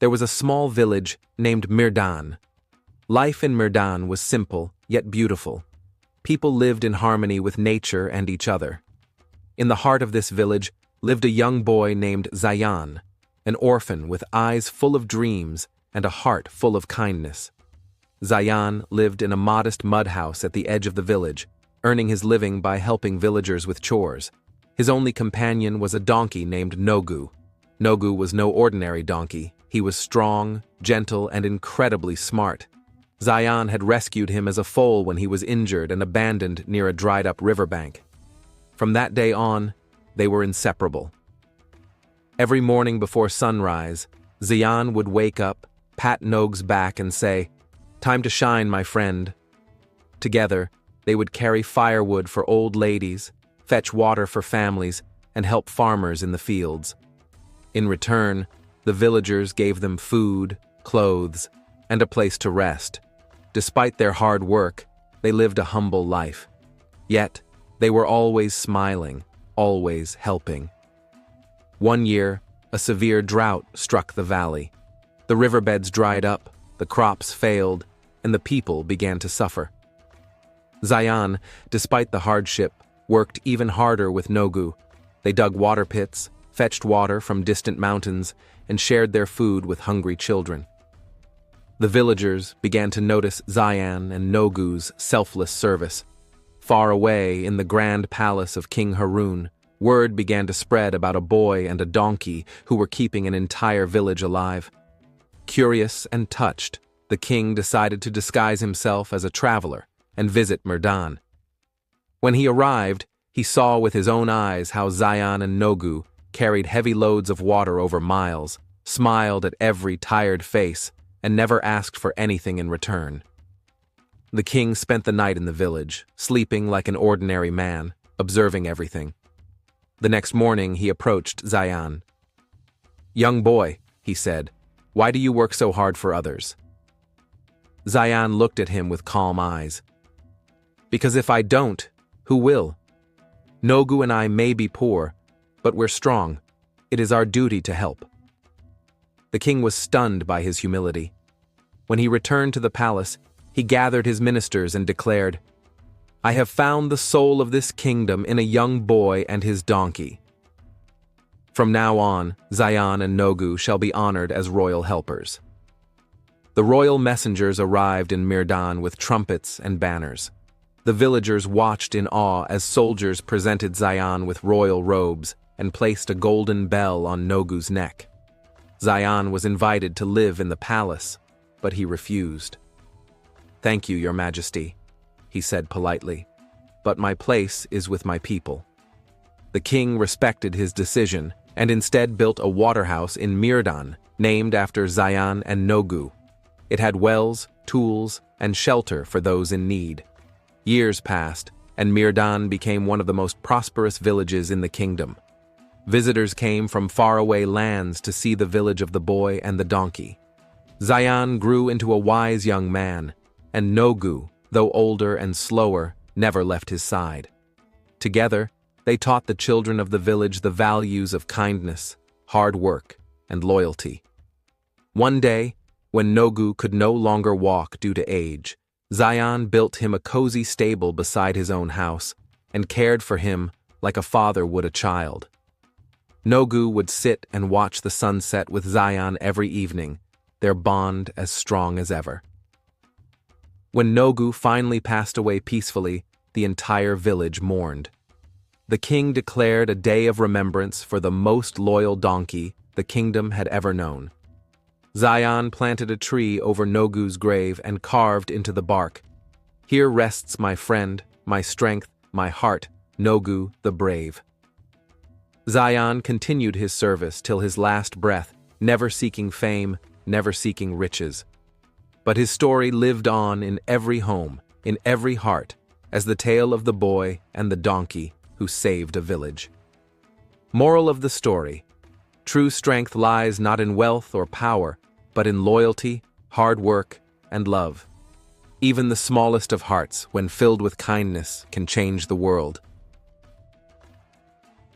There was a small village named Mirdan. Life in Mirdan was simple, yet beautiful. People lived in harmony with nature and each other. In the heart of this village lived a young boy named Zayan, an orphan with eyes full of dreams and a heart full of kindness. Zayan lived in a modest mud house at the edge of the village, earning his living by helping villagers with chores. His only companion was a donkey named Nogu. Nogu was no ordinary donkey. He was strong, gentle, and incredibly smart. Zayan had rescued him as a foal when he was injured and abandoned near a dried-up riverbank. From that day on, they were inseparable. Every morning before sunrise, Zayan would wake up, pat Nogu's back and say, "Time to shine, my friend." Together, they would carry firewood for old ladies, fetch water for families, and help farmers in the fields. In return, the villagers gave them food, clothes, and a place to rest. Despite their hard work, they lived a humble life. Yet, they were always smiling, always helping. One year, a severe drought struck the valley. The riverbeds dried up, the crops failed, and the people began to suffer. Zayan, despite the hardship, worked even harder with Nogu. They dug water pits, fetched water from distant mountains, and shared their food with hungry children. The villagers began to notice Zayan and Nogu's selfless service. Far away in the grand palace of King Harun, word began to spread about a boy and a donkey who were keeping an entire village alive. Curious and touched, the king decided to disguise himself as a traveler and visit Mirdan. When he arrived, he saw with his own eyes how Zayan and Nogu carried heavy loads of water over miles, smiled at every tired face, and never asked for anything in return. The king spent the night in the village, sleeping like an ordinary man, observing everything. The next morning he approached Zayan. "Young boy," he said, "why do you work so hard for others?" Zayan looked at him with calm eyes. "Because if I don't, who will? Nogu and I may be poor, but we're strong. It is our duty to help." The king was stunned by his humility. When he returned to the palace, he gathered his ministers and declared, "I have found the soul of this kingdom in a young boy and his donkey. From now on, Zayan and Nogu shall be honored as royal helpers." The royal messengers arrived in Mirdan with trumpets and banners. The villagers watched in awe as soldiers presented Zayan with royal robes and placed a golden bell on Nogu's neck. Zayan was invited to live in the palace, but he refused. "Thank you, Your Majesty," he said politely, "but my place is with my people." The king respected his decision and instead built a waterhouse in Mirdan, named after Zayan and Nogu. It had wells, tools, and shelter for those in need. Years passed, and Mirdan became one of the most prosperous villages in the kingdom. Visitors came from faraway lands to see the village of the boy and the donkey. Zayan grew into a wise young man, and Nogu, though older and slower, never left his side. Together, they taught the children of the village the values of kindness, hard work, and loyalty. One day, when Nogu could no longer walk due to age, Zayan built him a cozy stable beside his own house and cared for him like a father would a child. Nogu would sit and watch the sunset with Zayan every evening, their bond as strong as ever. When Nogu finally passed away peacefully, the entire village mourned. The king declared a day of remembrance for the most loyal donkey the kingdom had ever known. Zayan planted a tree over Nogu's grave and carved into the bark, "Here rests my friend, my strength, my heart, Nogu the brave." Zayan continued his service till his last breath, never seeking fame, never seeking riches. But his story lived on in every home, in every heart, as the tale of the boy and the donkey who saved a village. Moral of the story: true strength lies not in wealth or power, but in loyalty, hard work, and love. Even the smallest of hearts, when filled with kindness, can change the world.